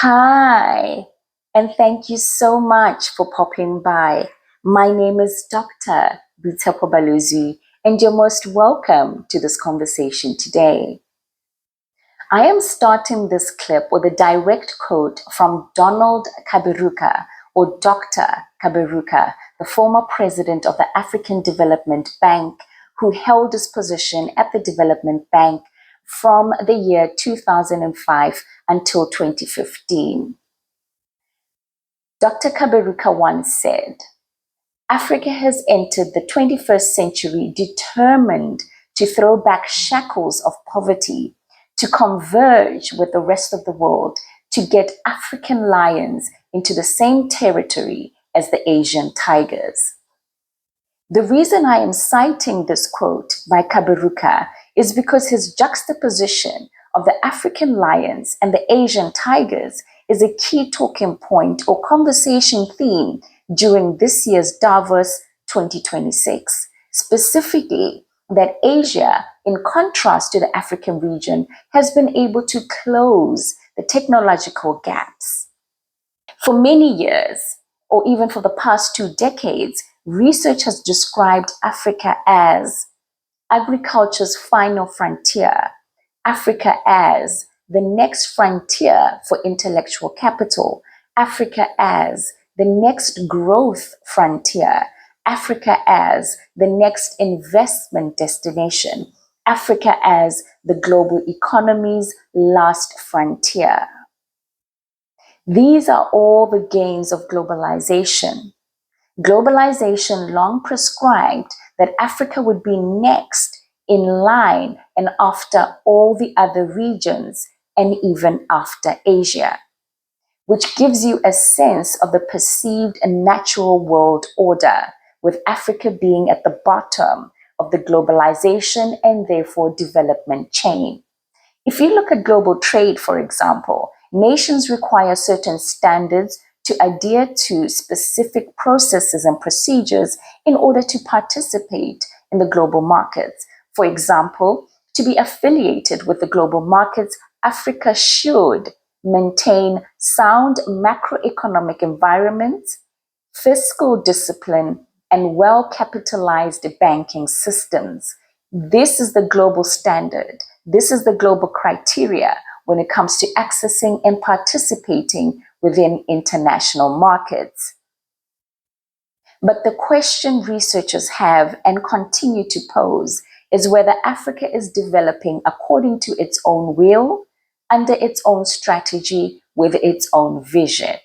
Hi, and thank you so much for popping by. My name is Dr. Botswana Baluzi, and you're most welcome to this conversation today. I am starting this clip with a direct quote from Donald Kaberuka, or Dr. Kaberuka, the former president of the African Development Bank, who held this position at the Development Bank from the year 2005 until 2015. Dr. Kaberuka once said, Africa has entered the 21st century determined to throw back shackles of poverty, to converge with the rest of the world, to get African lions into the same territory as the Asian tigers. The reason I am citing this quote by Kaberuka is because his juxtaposition of the African lions and the Asian tigers is a key talking point or conversation theme during this year's Davos 2026. Specifically, that Asia, in contrast to the African region, has been able to close the technological gaps. For many years, or even for the past 2 decades, research has described Africa as agriculture's final frontier, Africa as the next frontier for intellectual capital, Africa as the next growth frontier, Africa as the next investment destination, Africa as the global economy's last frontier. These are all the gains of globalization. Globalization long prescribed that Africa would be next in line and after all the other regions and even after Asia, which gives you a sense of the perceived and natural world order, with Africa being at the bottom of the globalization and therefore development chain. If you look at global trade, for example, nations require certain standards to adhere to specific processes and procedures in order to participate in the global markets. For example, to be affiliated with the global markets, Africa should maintain sound macroeconomic environments, fiscal discipline, and well-capitalized banking systems. This is the global standard. This is the global criteria when it comes to accessing and participating within international markets. But the question researchers have and continue to pose is whether Africa is developing according to its own will, under its own strategy, with its own vision.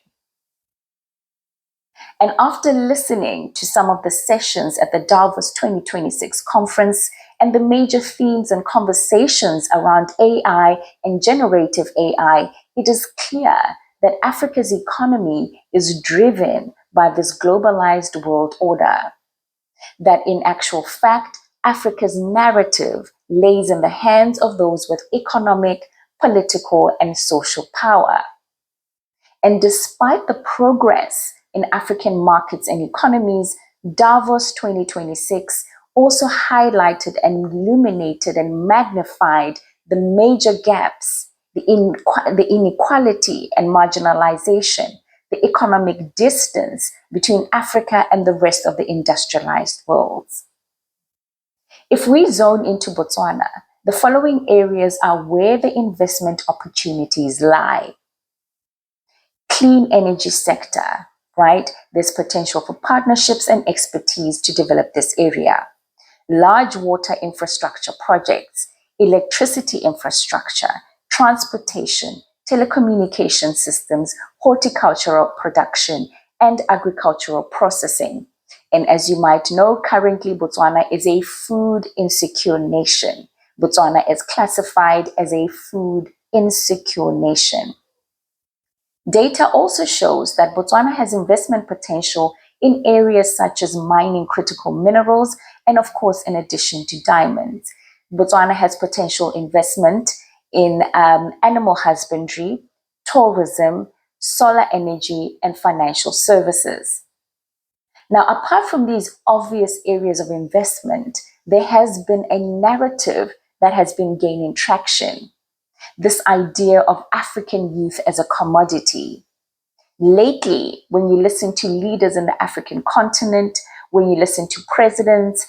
And after listening to some of the sessions at the Davos 2026 conference and the major themes and conversations around AI and generative AI, it is clear that Africa's economy is driven by this globalized world order. That in actual fact, Africa's narrative lays in the hands of those with economic, political, and social power. And despite the progress in African markets and economies, Davos 2026 also highlighted and illuminated and magnified the major gaps, the inequality and marginalization, the economic distance between Africa and the rest of the industrialized world. If we zone into Botswana, the following areas are where the investment opportunities lie. Clean energy sector, right? There's potential for partnerships and expertise to develop this area. Large water infrastructure projects, electricity infrastructure, transportation, telecommunication systems, horticultural production, and agricultural processing. And as you might know, currently Botswana is a food insecure nation. Botswana is classified as a food insecure nation. Data also shows that Botswana has investment potential in areas such as mining critical minerals and, of course, in addition to diamonds. Botswana has potential investment in animal husbandry, tourism, solar energy, and financial services. Now, apart from these obvious areas of investment, there has been a narrative that has been gaining traction. This idea of African youth as a commodity. Lately, when you listen to leaders in the African continent, when you listen to presidents,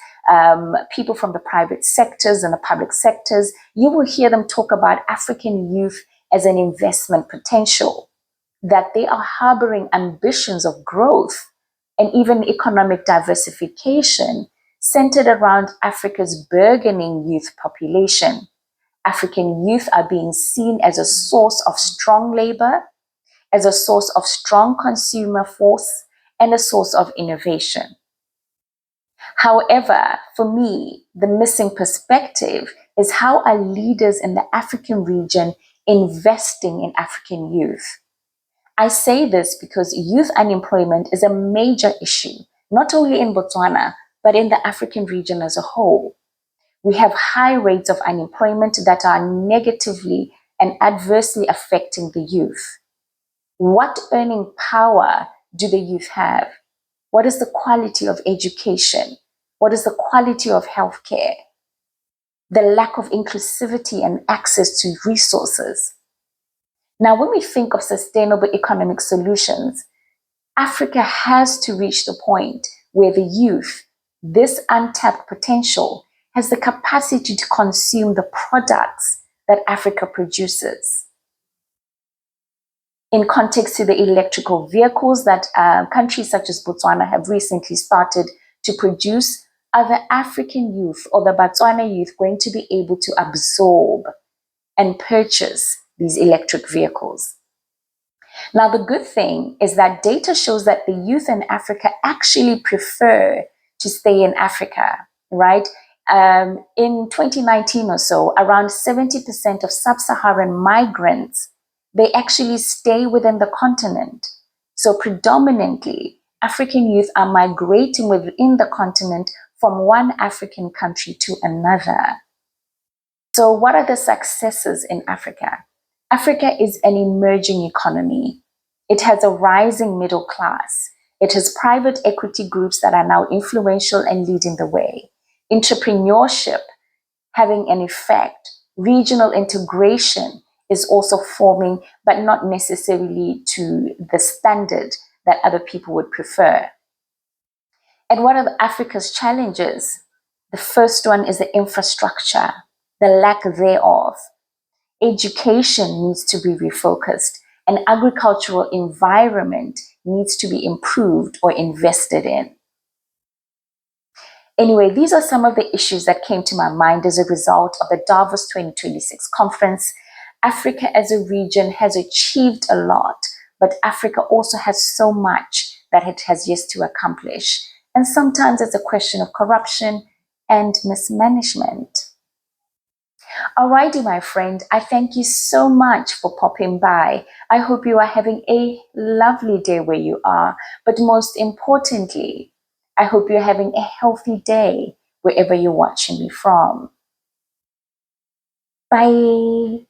people from the private sectors and the public sectors, you will hear them talk about African youth as an investment potential, that they are harboring ambitions of growth and even economic diversification centered around Africa's burgeoning youth population. African youth are being seen as a source of strong labor, as a source of strong consumer force, and a source of innovation. However, for me, the missing perspective is how are leaders in the African region investing in African youth? I say this because youth unemployment is a major issue, not only in Botswana, but in the African region as a whole. We have high rates of unemployment that are negatively and adversely affecting the youth. What earning power do the youth have? What is the quality of education? What is the quality of healthcare? The lack of inclusivity and access to resources. Now, when we think of sustainable economic solutions, Africa has to reach the point where the youth, this untapped potential, has the capacity to consume the products that Africa produces. In context to the electrical vehicles that countries such as Botswana have recently started to produce, are the African youth or the Botswana youth going to be able to absorb and purchase these electric vehicles? Now, the good thing is that data shows that the youth in Africa actually prefer to stay in Africa, right? In 2019 or so, around 70% of sub-Saharan migrants, they actually stay within the continent. So predominantly, African youth are migrating within the continent from one African country to another. So what are the successes in Africa? Africa is an emerging economy. It has a rising middle class. It has private equity groups that are now influential and leading the way. Entrepreneurship having an effect. Regional integration is also forming, but not necessarily to the standard that other people would prefer. And what are Africa's challenges? The first one is the infrastructure, the lack thereof. Education needs to be refocused. An agricultural environment needs to be improved or invested in. Anyway, these are some of the issues that came to my mind as a result of the Davos 2026 conference. Africa as a region has achieved a lot, but Africa also has so much that it has yet to accomplish. And sometimes it's a question of corruption and mismanagement. Alrighty, my friend, I thank you so much for popping by. I hope you are having a lovely day where you are, but most importantly, I hope you're having a healthy day wherever you're watching me from. Bye.